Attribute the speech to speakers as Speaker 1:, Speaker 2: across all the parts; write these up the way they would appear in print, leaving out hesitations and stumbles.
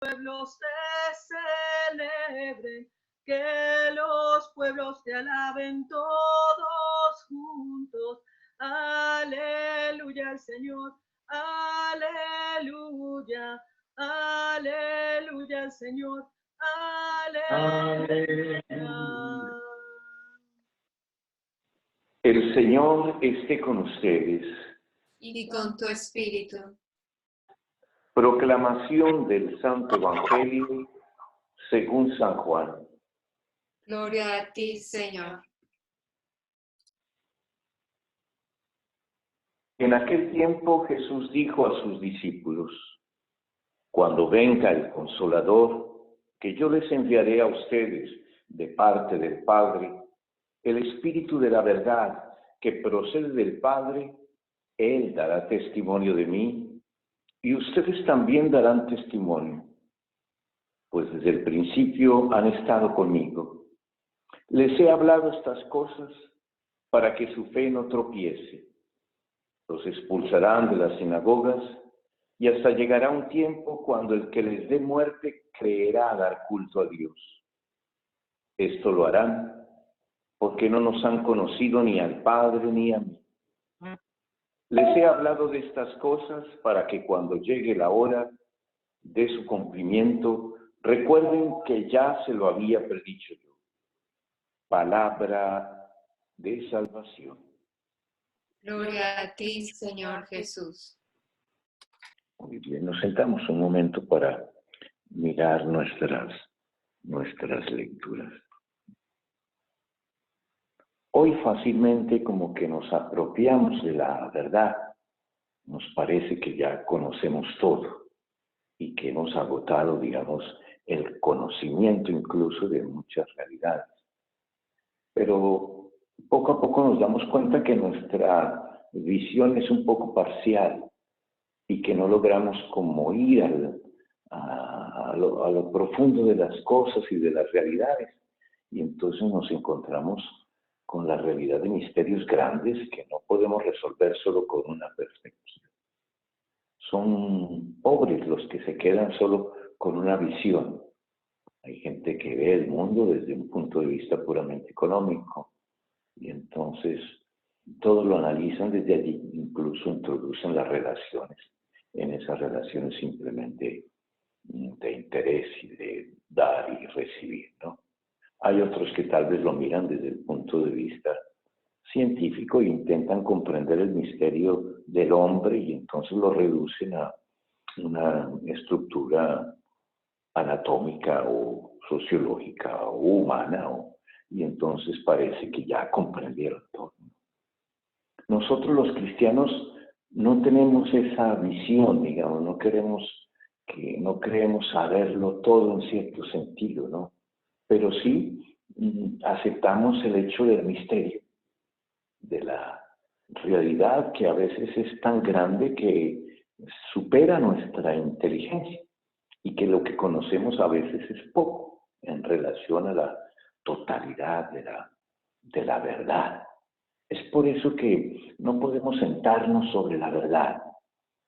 Speaker 1: pueblos te celebren, que los pueblos te alaben todos juntos. Aleluya al Señor, aleluya, aleluya al Señor, aleluya.
Speaker 2: El Señor esté con ustedes.
Speaker 3: Y con tu espíritu.
Speaker 2: Proclamación del Santo Evangelio según San Juan.
Speaker 3: Gloria a ti, Señor.
Speaker 2: En aquel tiempo Jesús dijo a sus discípulos: cuando venga el Consolador, que yo les enviaré a ustedes de parte del Padre, el Espíritu de la verdad que procede del Padre, Él dará testimonio de mí, y ustedes también darán testimonio, pues desde el principio han estado conmigo. Les he hablado estas cosas para que su fe no tropiece. Los expulsarán de las sinagogas y hasta llegará un tiempo cuando el que les dé muerte creerá dar culto a Dios. Esto lo harán porque no nos han conocido ni al Padre ni a mí. Les he hablado de estas cosas para que cuando llegue la hora de su cumplimiento, recuerden que ya se lo había predicho yo. Palabra de salvación.
Speaker 3: Gloria a ti, Señor Jesús.
Speaker 2: Muy bien, nos sentamos un momento para mirar nuestras lecturas. Hoy fácilmente como que nos apropiamos de la verdad. Nos parece que ya conocemos todo y que hemos agotado, digamos, el conocimiento incluso de muchas realidades. Pero poco a poco nos damos cuenta que nuestra visión es un poco parcial y que no logramos como ir a lo profundo de las cosas y de las realidades. Y entonces nos encontramos con la realidad de misterios grandes que no podemos resolver solo con una perspectiva. Son pobres los que se quedan solo con una visión. Hay gente que ve el mundo desde un punto de vista puramente económico y entonces todo lo analizan desde allí, incluso introducen las relaciones. En esas relaciones simplemente de interés y de dar y recibir, ¿no? Hay otros que tal vez lo miran desde el punto de vista científico e intentan comprender el misterio del hombre y entonces lo reducen a una estructura anatómica o sociológica o humana y entonces parece que ya comprendieron todo. Nosotros los cristianos no tenemos esa visión, digamos, no creemos saberlo todo en cierto sentido, ¿no? Pero sí aceptamos el hecho del misterio, de la realidad que a veces es tan grande que supera nuestra inteligencia y que lo que conocemos a veces es poco en relación a la totalidad de la verdad. Es por eso que no podemos sentarnos sobre la verdad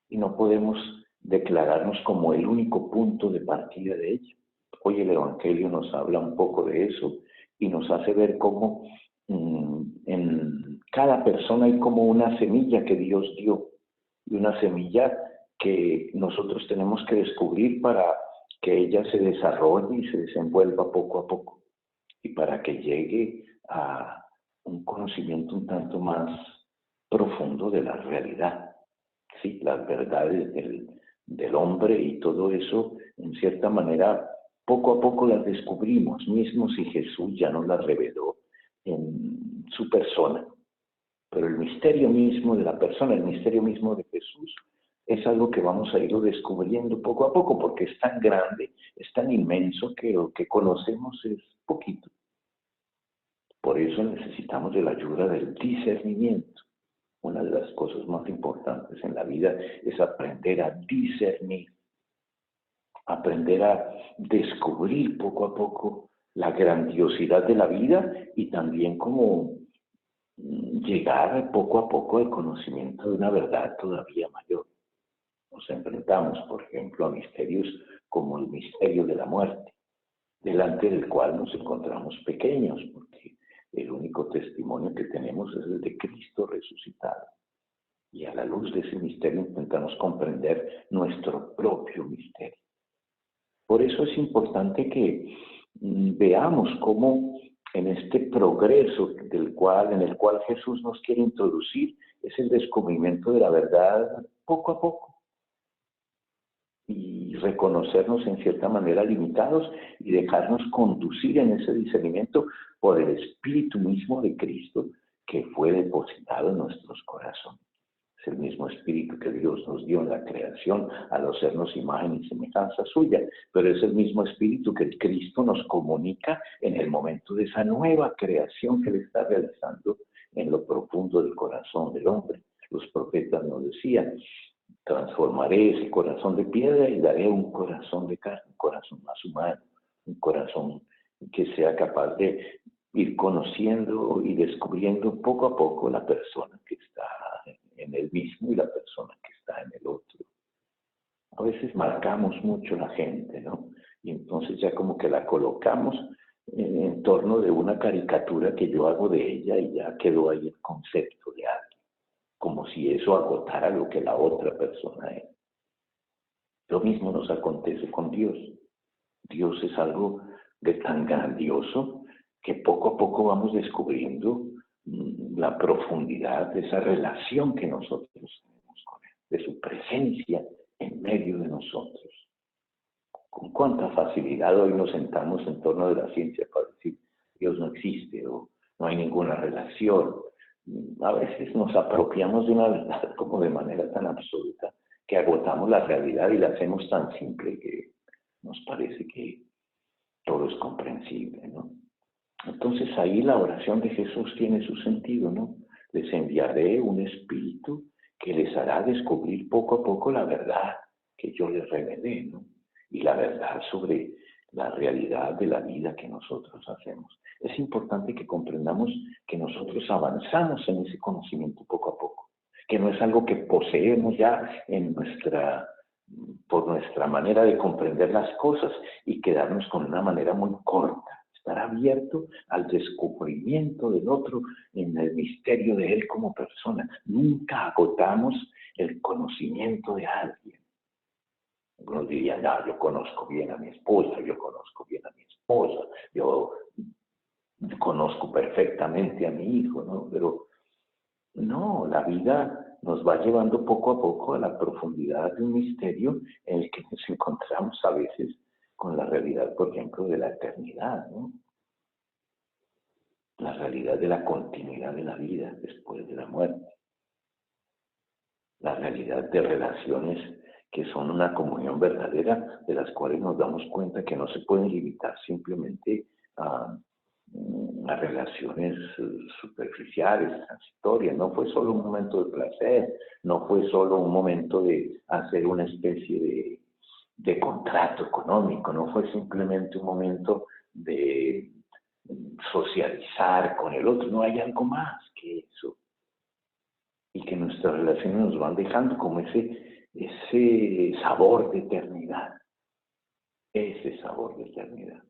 Speaker 2: y no podemos declararnos como el único punto de partida de ella. Hoy el Evangelio nos habla un poco de eso y nos hace ver cómo en cada persona hay como una semilla que Dios dio y una semilla que nosotros tenemos que descubrir para que ella se desarrolle y se desenvuelva poco a poco y para que llegue a un conocimiento un tanto más profundo de la realidad. Sí, las verdades del hombre y todo eso, en cierta manera, poco a poco las descubrimos, mismo si Jesús ya nos las reveló en su persona. Pero el misterio mismo de la persona, el misterio mismo de Jesús, es algo que vamos a ir descubriendo poco a poco, porque es tan grande, es tan inmenso que lo que conocemos es poquito. Por eso necesitamos de la ayuda del discernimiento. Una de las cosas más importantes en la vida es aprender a discernir, aprender a descubrir poco a poco la grandiosidad de la vida y también como llegar poco a poco al conocimiento de una verdad todavía mayor. Nos enfrentamos, por ejemplo, a misterios como el misterio de la muerte, delante del cual nos encontramos pequeños, porque el único testimonio que tenemos es el de Cristo resucitado. Y a la luz de ese misterio intentamos comprender nuestro propio misterio. Por eso es importante que veamos cómo en este progreso en el cual Jesús nos quiere introducir, es el descubrimiento de la verdad poco a poco. Y reconocernos en cierta manera limitados y dejarnos conducir en ese discernimiento por el Espíritu mismo de Cristo que fue depositado en nuestros corazones. Es el mismo Espíritu que Dios nos dio en la creación al hacernos imagen y semejanza suya, pero es el mismo Espíritu que el Cristo nos comunica en el momento de esa nueva creación que Él está realizando en lo profundo del corazón del hombre. Los profetas nos decían: transformaré ese corazón de piedra y daré un corazón de carne, un corazón más humano, un corazón que sea capaz de ir conociendo y descubriendo poco a poco la persona que está en el mismo y la persona que está en el otro. A veces marcamos mucho la gente, ¿no? Y entonces ya como que la colocamos en torno de una caricatura que yo hago de ella y ya quedó ahí el concepto de alguien, como si eso agotara lo que la otra persona es. Lo mismo nos acontece con Dios. Dios es algo de tan grandioso que poco a poco vamos descubriendo la profundidad de esa relación que nosotros tenemos con Él, de su presencia en medio de nosotros. Con cuánta facilidad hoy nos sentamos en torno de la ciencia para decir Dios no existe o no hay ninguna relación. A veces nos apropiamos de una verdad como de manera tan absoluta que agotamos la realidad y la hacemos tan simple que nos parece que todo es comprensible, ¿no? Entonces ahí la oración de Jesús tiene su sentido, ¿no? Les enviaré un espíritu que les hará descubrir poco a poco la verdad que yo les revelé, ¿no? Y la verdad sobre la realidad de la vida que nosotros hacemos. Es importante que comprendamos que nosotros avanzamos en ese conocimiento poco a poco, que no es algo que poseemos ya por nuestra manera de comprender las cosas y quedarnos con una manera muy corta. Estar abierto al descubrimiento del otro en el misterio de él como persona. Nunca agotamos el conocimiento de alguien. Algunos dirían: no, yo conozco bien a mi esposa, yo conozco bien a mi esposa, yo conozco perfectamente a mi hijo, ¿no? Pero no, la vida nos va llevando poco a poco a la profundidad de un misterio en el que nos encontramos a veces con la realidad, por ejemplo, de la eternidad, ¿no? La realidad de la continuidad de la vida después de la muerte. La realidad de relaciones que son una comunión verdadera, de las cuales nos damos cuenta que no se pueden limitar simplemente a relaciones superficiales, transitorias. No fue solo un momento de placer, no fue solo un momento de hacer una especie de contrato económico, no fue simplemente un momento de socializar con el otro, no hay algo más que eso. Y que nuestras relaciones nos van dejando como ese sabor de eternidad, ese sabor de eternidad.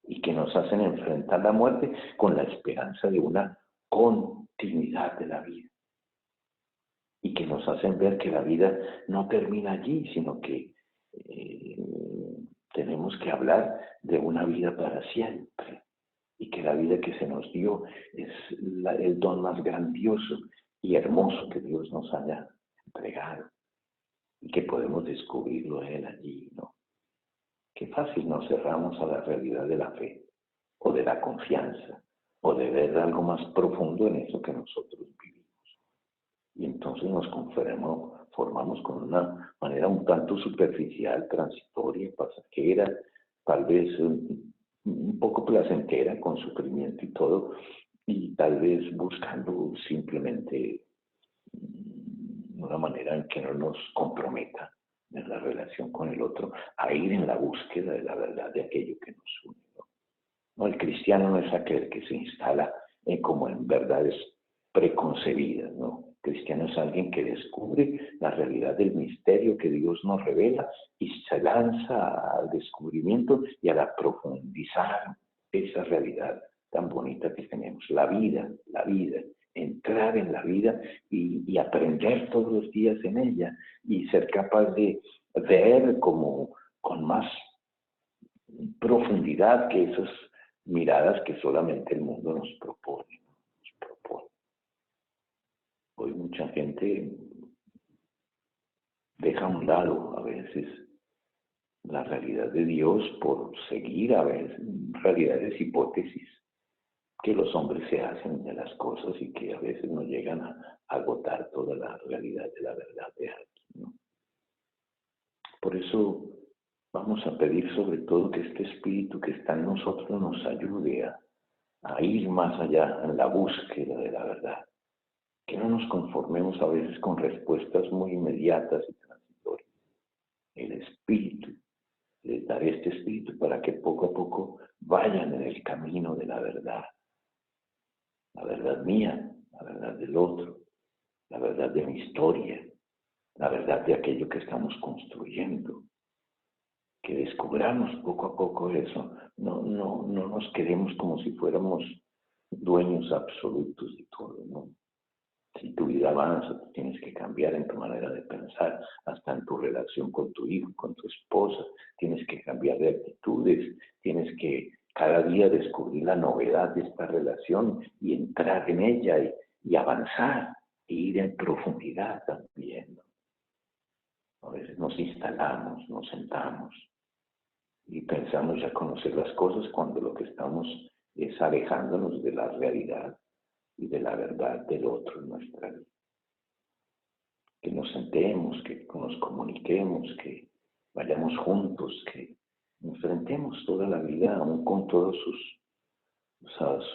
Speaker 2: Y que nos hacen enfrentar la muerte con la esperanza de una continuidad de la vida. Y que nos hacen ver que la vida no termina allí, sino que tenemos que hablar de una vida para siempre. Y que la vida que se nos dio es el don más grandioso y hermoso que Dios nos haya entregado. Y que podemos descubrirlo Él allí, ¿no? Qué fácil nos cerramos a la realidad de la fe, o de la confianza, o de ver algo más profundo en eso que nosotros vivimos. Y entonces nos formamos con una manera un tanto superficial, transitoria, pasajera, tal vez un poco placentera, con sufrimiento y todo, y tal vez buscando simplemente una manera en que no nos comprometa en la relación con el otro, a ir en la búsqueda de la verdad de aquello que nos une, ¿no? No, el cristiano no es aquel que se instala como en verdades preconcebidas, ¿no? Cristiano es alguien que descubre la realidad del misterio que Dios nos revela y se lanza al descubrimiento y a la profundizar esa realidad tan bonita que tenemos. La vida, entrar en la vida y aprender todos los días en ella y ser capaz de ver como con más profundidad que esas miradas que solamente el mundo nos propone. Hoy mucha gente deja a un lado a veces la realidad de Dios por seguir a veces realidades, hipótesis que los hombres se hacen de las cosas y que a veces no llegan a agotar toda la realidad de la verdad de alguien, ¿no? Por eso vamos a pedir sobre todo que este espíritu que está en nosotros nos ayude a ir más allá en la búsqueda de la verdad. Que no nos conformemos a veces con respuestas muy inmediatas y transitorias. El espíritu, les daré este espíritu para que poco a poco vayan en el camino de la verdad mía, la verdad del otro, la verdad de mi historia, la verdad de aquello que estamos construyendo. Que descubramos poco a poco eso, no nos quedemos como si fuéramos dueños absolutos de todo, ¿no? Si tu vida avanza, tú tienes que cambiar en tu manera de pensar, hasta en tu relación con tu hijo, con tu esposa, tienes que cambiar de actitudes, tienes que cada día descubrir la novedad de esta relación y entrar en ella y avanzar, e ir en profundidad también, ¿no? A veces nos instalamos, nos sentamos y pensamos ya conocer las cosas cuando lo que estamos es alejándonos de la realidad y de la verdad del otro en nuestra vida. Que nos sentemos, que nos comuniquemos, que vayamos juntos, que enfrentemos toda la vida, aún con todas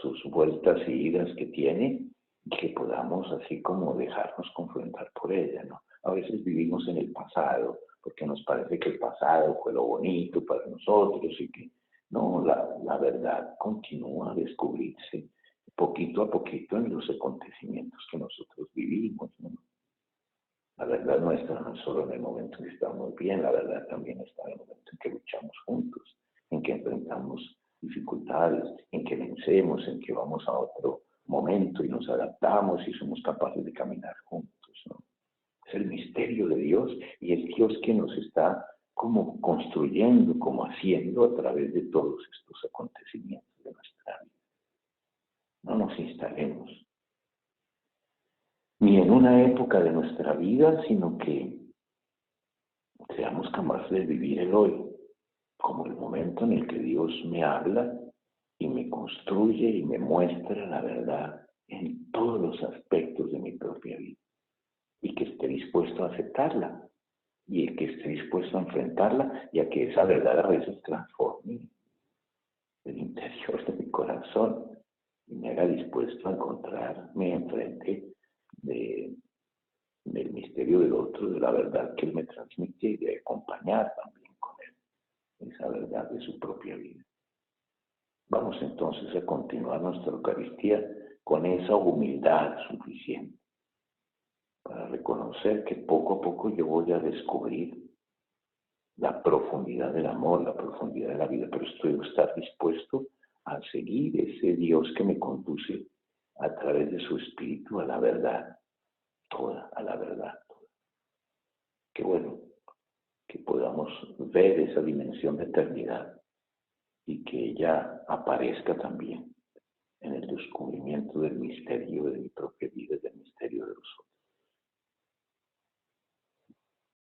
Speaker 2: sus vueltas y idas que tiene, y que podamos así como dejarnos confrontar por ella, ¿no? A veces vivimos en el pasado, porque nos parece que el pasado fue lo bonito para nosotros y que no, la verdad continúa a descubrirse poquito a poquito en los acontecimientos que nosotros vivimos, ¿no? La verdad nuestra no es solo en el momento en que estamos bien, la verdad también está en el momento en que luchamos juntos, en que enfrentamos dificultades, en que vencemos, en que vamos a otro momento y nos adaptamos y somos capaces de caminar juntos, ¿no? Es el misterio de Dios y el Dios que nos está como construyendo, como haciendo a través de todos estos acontecimientos de nuestra vida. No nos instalemos ni en una época de nuestra vida, sino que seamos capaces de vivir el hoy, como el momento en el que Dios me habla y me construye y me muestra la verdad en todos los aspectos de mi propia vida. Y que esté dispuesto a aceptarla, y que esté dispuesto a enfrentarla, y a que esa verdad a veces transforme el interior de mi corazón y me haga dispuesto a encontrarme enfrente del misterio del otro, de la verdad que él me transmite y de acompañar también con él esa verdad de su propia vida. Vamos entonces a continuar nuestra Eucaristía con esa humildad suficiente para reconocer que poco a poco yo voy a descubrir la profundidad del amor, la profundidad de la vida, pero estoy a estar dispuesto a seguir ese Dios que me conduce a través de su Espíritu a la verdad toda, a la verdad toda. Qué bueno que podamos ver esa dimensión de eternidad y que ella aparezca también en el descubrimiento del misterio de mi propia